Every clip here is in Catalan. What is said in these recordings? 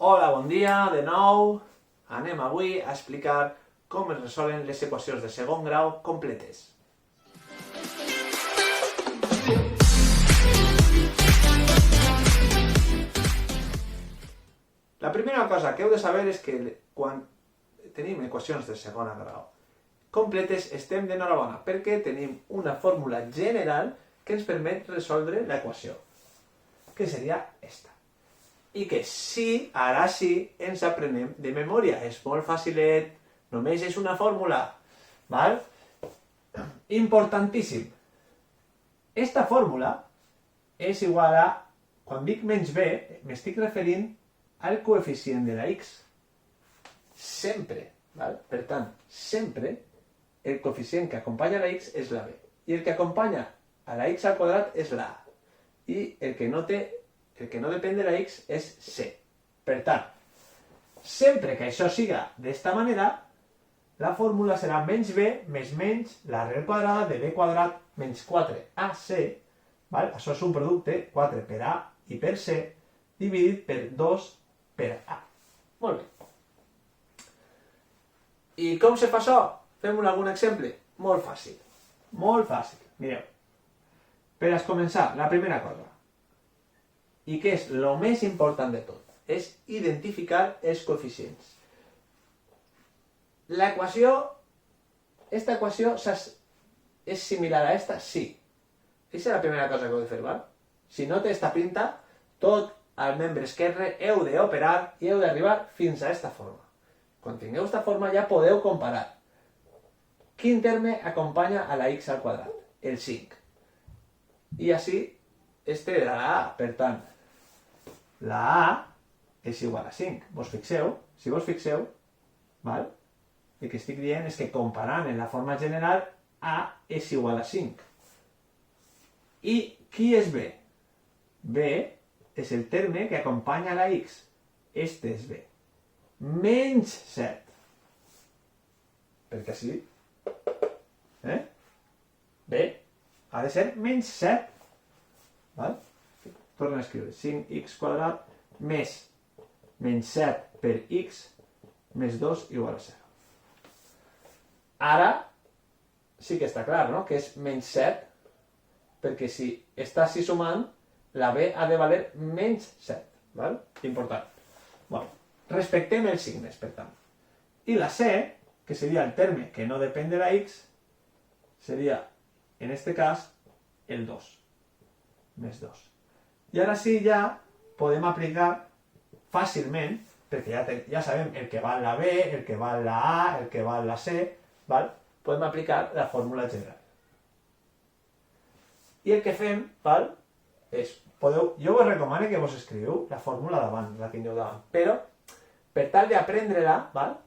Hola, bon dia, de nou. Anem avui a explicar com es resolen les equacions de segon grau completes. La primera cosa que heu de saber és que quan tenim equacions de segon grau completes estem d'enhorabona perquè tenim una fórmula general que ens permet resoldre l'equació, que seria esta. I que sí, ara sí, ens aprenem de memòria. És molt facilet, només és una fórmula. Val? Importantíssim. Esta fórmula és igual a, quan dic menys b, m'estic referint al coeficient de la x. Sempre. Val? Per tant, sempre el coeficient que acompanya la x és la b. I el que acompanya a la x al quadrat és la a. I el que no depèn de la x és c. Per tant, sempre que això siga d'esta manera, la fórmula serà menys b més menys l'arrel quadrada de b quadrat menys 4ac, val? Això és un producte, 4 per a i per c, dividit per 2 per a. Molt bé. I com se fa això? Fem algun exemple? Molt fàcil. Molt fàcil. Mireu. Per a començar, la primera cosa, i que és el més important de tot, és identificar els coeficients. Esta equació és similar a esta? Sí. Aquesta és la primera cosa que heu de fer, val? Si no té esta pinta, tot al membre esquerre heu d'operar i heu d'arribar fins a esta forma. Quan tingueu esta forma ja podeu comparar. Quin terme acompanya a la x al quadrat? El 5. I així, este era la a, per tant, la a és igual a 5. Si vos fixeu, val? El que estic dient és que comparant en la forma general, a és igual a 5. I qui és b? b és el terme que acompanya la x. Este és b. Menys 7. Perquè així, b ha de ser menys 7. Val? Torno a escriure 5x quadrat més menys 7 per x més 2 igual a 0. Ara sí que està clar, no? Que és menys 7, perquè si està així sumant, la b ha de valer menys 7. Val? Important. Bueno, respectem els signes, per tant. I la c, que seria el terme que no depèn de la x, seria, en este cas, el 2. Més 2. I ara sí ja podem aplicar fàcilment, perquè ja sabem el que val la b, el que val la a, el que val la c, val? Podem aplicar la fórmula general. I el que fem, val? És, jo vos recomano que vos escriviu la fórmula davant, la tingueu davant, però per tal d'aprendre-la, val?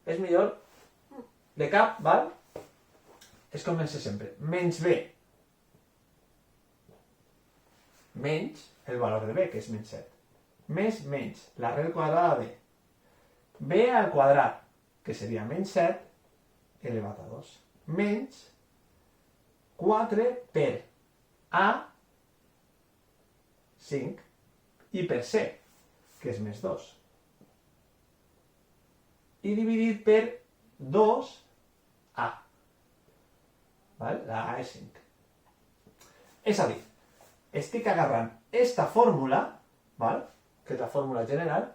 És millor de cap, val? Es comença sempre. Menys b menys el valor de b, que és menys 7. Més menys l'arrel quadrada de b al quadrat, que seria menys 7, elevat a 2. Menys 4 per a 5 i per c, que és més 2. I dividit per 2a. Val? La a és 5. És a dir, estic agarrant esta fórmula, val? Que és la fórmula general,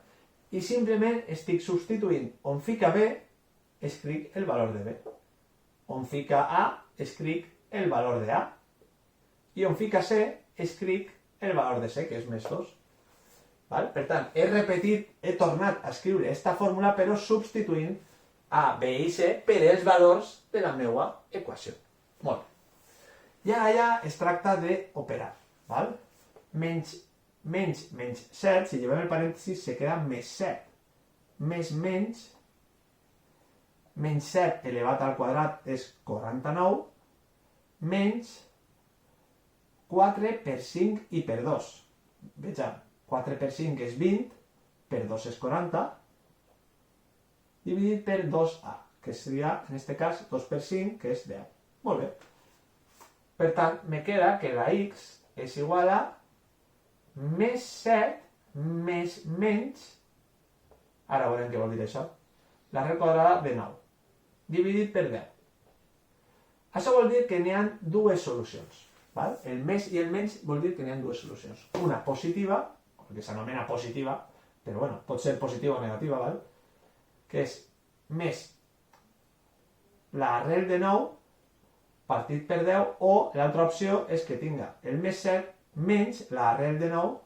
i simplement estic substituint on fica b, escric el valor de b. On fica a, escric el valor de a. I on fica c, escric el valor de c, que és més 2. Val? Per tant, he tornat a escriure esta fórmula, però substituint a, b i c per els valors de la meva equació. Molt bé. I ara ja es tracta d'operar. Val? Menys 7, si llevem el parèntesis, se queda més 7. Més menys 7 elevat al quadrat és 49, menys 4 per 5 i per 2. Vejam, 4 per 5 és 20, per 2 és 40, dividit per 2a, que seria, en aquest cas, 2 per 5, que és 10. Molt bé. Per tant, me queda que la x és igual a més 7 més menys Ara veurem què vol dir això. L'arrel quadrada de 9, dividit per 10. Això vol dir que n'hi ha dues solucions. Val? El més i el menys vol dir que n'hi ha dues solucions. Una positiva, que s'anomena positiva, però bueno, pot ser positiva o negativa, val? Que és més l'arrel de 9 partit per 10, o l'altra opció és que tinga el més 7 menys l'arrel de 9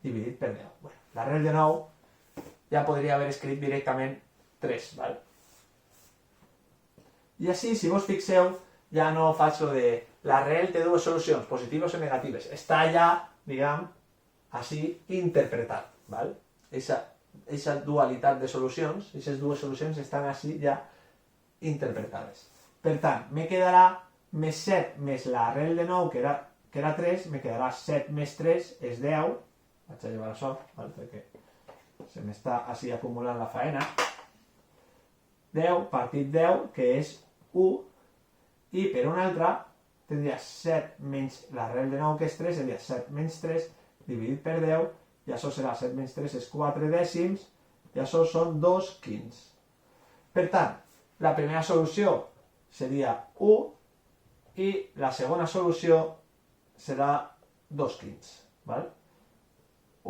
dividit per 10. Bueno, l'arrel de 9 ja podria haver escrit directament 3, val? I així, si vos fixeu, ja no faig lo de l'arrel té dues solucions, positives o negatives. Està ja, diguem, així interpretat, val? Eixa dualitat de solucions, aquestes dues solucions estan així ja interpretades. Per tant, me quedarà més 7 més l'arrel de 9, que era 3, me quedarà 7 més 3 és 10, vaig a llevar això, val? Perquè se m'està així acumulant la faena. 10 partit 10, que és 1, i per una altra tindria 7 menys l'arrel de 9, que és 3, seria 7 menys 3 dividit per 10, i això serà 7 menys 3 és 4 dècims, i això són 2 quints. Per tant, la primera solució seria 1, i la segona solució serà 2 quints. Val?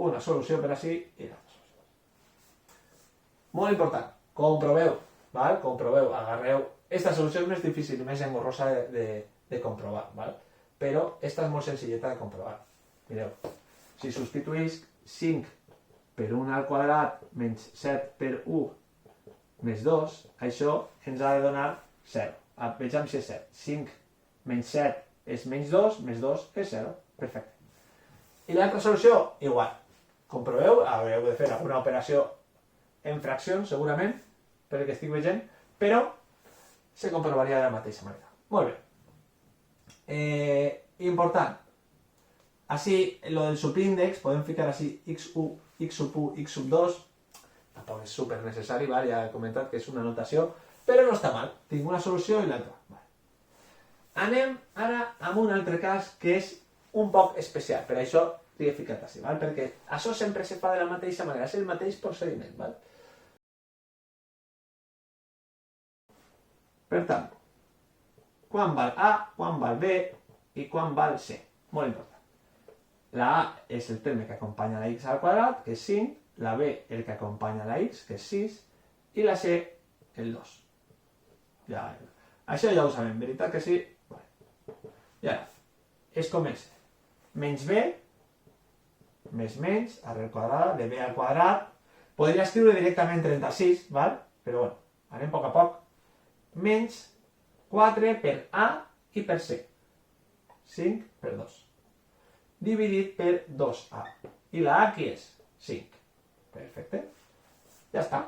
Una solució per així i l'altra solució. Molt important, comproveu, val? Comproveu, agarreu. Esta solució és més difícil i més engorrosa de comprovar, val? Però esta és molt senzilleta de comprovar. Mireu, si substituïsc 5 per 1 al quadrat menys 7 per 1 més 2, això ens ha de donar 0. Vejam si és 7. 5 menys 7 és menys 2, més 2 és 0. Perfecte. I l'altra solució, igual. Comproveu, haureu de fer alguna operació en fraccions, segurament, per el que estic veient, però se comprovaria de la mateixa manera. Molt bé. Important. Així, lo del subíndex, podem ficar així x1, x sub 1, x sub 2, tampoc és super necessari, val? Ja he comentat que és una notació, però no està mal. Tinc una solució i l'altra. Vale. Anem ara amb un altre cas que és un poc especial, per això l'he ficat així, val? Perquè això sempre se fa de la mateixa manera, és el mateix procediment. Val? Per tant, quan val A, quan val B i quan val C. Molt important. La A és el terme que acompanya la x al quadrat, que és 5, la B el que acompanya la x, que és 6, i la C el 2. Ja, això ja ho sabem, veritat que sí? Vale. I ara, és com és. Menys B, més menys, arrel quadrada, de B al quadrat. Podria escriure directament 36, val? Però bueno, anem a poc. Menys 4 per A i per C. 5 per 2. Dividit per 2A. I la A qui és? 5. Perfecte. Ja està.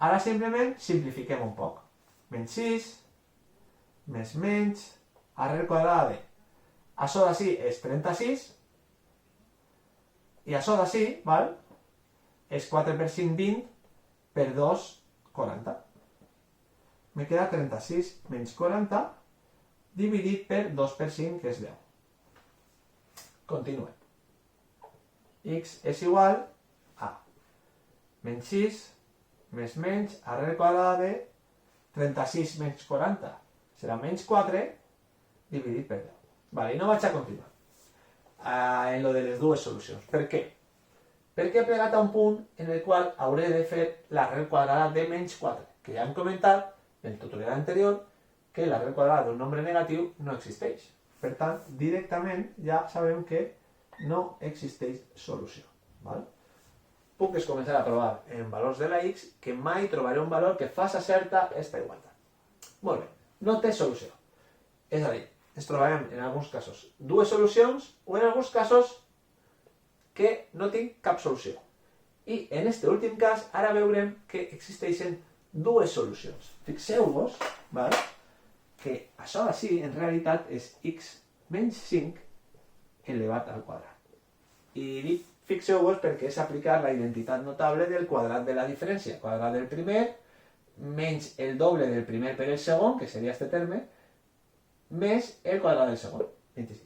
Ara simplement simplifiquem un poc. Menys 6, més menys, arrel quadrada de. Això d'ací és 36, i això d'ací, val? És 4 per 5, 20, per 2, 40. Me queda 36 menys 40, dividit per 2 per 5, que és 10. Continuem. X és igual a menys 6 més menys arrel quadrada de 36 menys 40. Serà menys 4 dividit per 10. Vale, i no vaig a continuar en lo de les dues solucions. Per què? Perquè he plegat a un punt en el qual hauré de fer l'arrel quadrada de menys 4, que ja hem comentat en el tutorial anterior que l'arrel quadrada d'un nombre negatiu no existeix. Per tant, directament ja sabem que no existeix solució. Val? Puc començar a provar en valors de la x que mai trobaré un valor que faci certa esta igualtat. Molt bé, no té solució. És a dir, ens trobarem en alguns casos dues solucions o en alguns casos que no tinc cap solució. I en aquest últim cas ara veurem que existeixen dues solucions. Fixeu-vos, val? Que això d'ací en realitat és x menys 5 elevat al quadrat. I dic fixeu-vos perquè és aplicar la identitat notable del quadrat de la diferència. Quadrat del primer menys el doble del primer per el segon, que seria este terme, més el quadrat del segon, 25.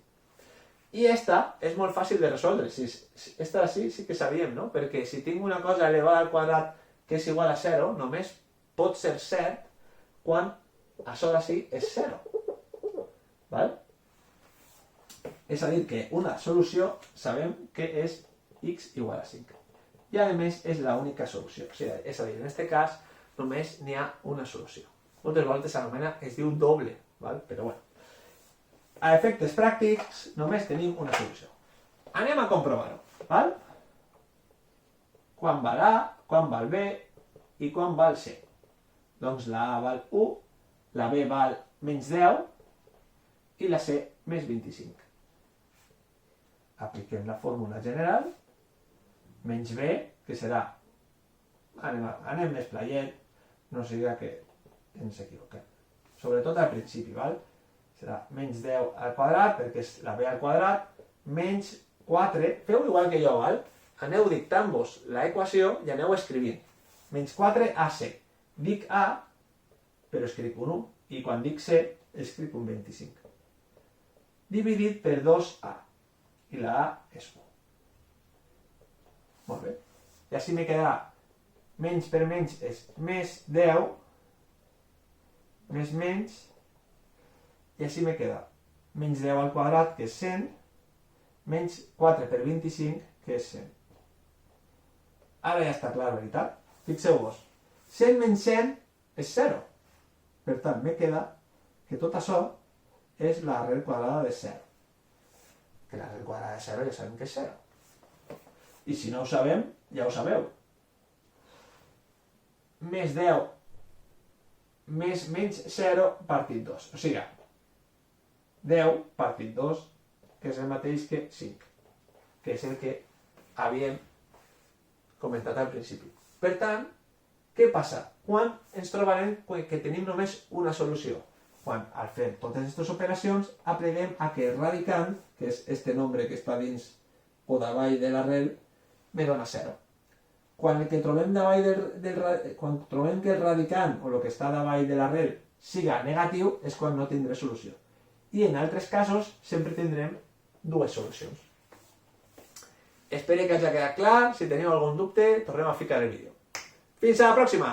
I esta és molt fàcil de resoldre. Esta sí que sabíem, no? Perquè si tinc una cosa elevada al quadrat que és igual a 0, només pot ser cert quan això d'ací és 0. Val? És a dir, que una solució sabem que és x igual a 5. I a més és l'única solució. O sigui, és a dir, en aquest cas només n'hi ha una solució. Moltes voltes s'anomena, es diu doble, val? Però bueno. A efectes pràctics només tenim una solució. Anem a comprovar-ho, val? Quan val A, quan val B i quan val C. Doncs la A val 1, la B val menys 10 i la C més 25. Apliquem la fórmula general, menys B, que serà, anem més playet, no siga que ens equivoquem. Sobretot al principi, val? Serà menys 10 al quadrat, perquè és la B al quadrat, menys 4, feu igual que jo, val? Aneu dictant-vos l'equació i aneu escrivint. Menys 4AC. Dic A, però escric un 1, i quan dic C, escric un 25. Dividit per 2A. I la A és 1. Molt bé. I així me quedarà menys per menys és més 10, més menys, i així me queda menys 10 al quadrat, que és 100, menys 4 per 25, que és 100. Ara ja està clar, veritat? Fixeu-vos. 100 menys 100 és 0. Per tant, me queda que tot això és l'arrel quadrada de 0. Que l'arrel quadrada de 0 ja sabem que és 0. I si no ho sabem, ja ho sabeu. Més 10 més menys 0 partit 2. O sigui, 10 partit 2, que és el mateix que 5, que és el que havíem comentat al principi. Per tant, què passa? Quan ens trobarem que tenim només una solució? Quan, al fer totes aquestes operacions, aprenguem a que el radicant, que és este nombre que està dins o davall de l'arrel, me dona 0. Quan trobem que el radicant o el que està davall de l'arrel siga negatiu, és quan no tindré solució. I en altres casos sempre tindrem dues solucions. Espero que hagi quedat clar. Si teniu algun dubte, tornem a ficar el vídeo. Fins a la pròxima!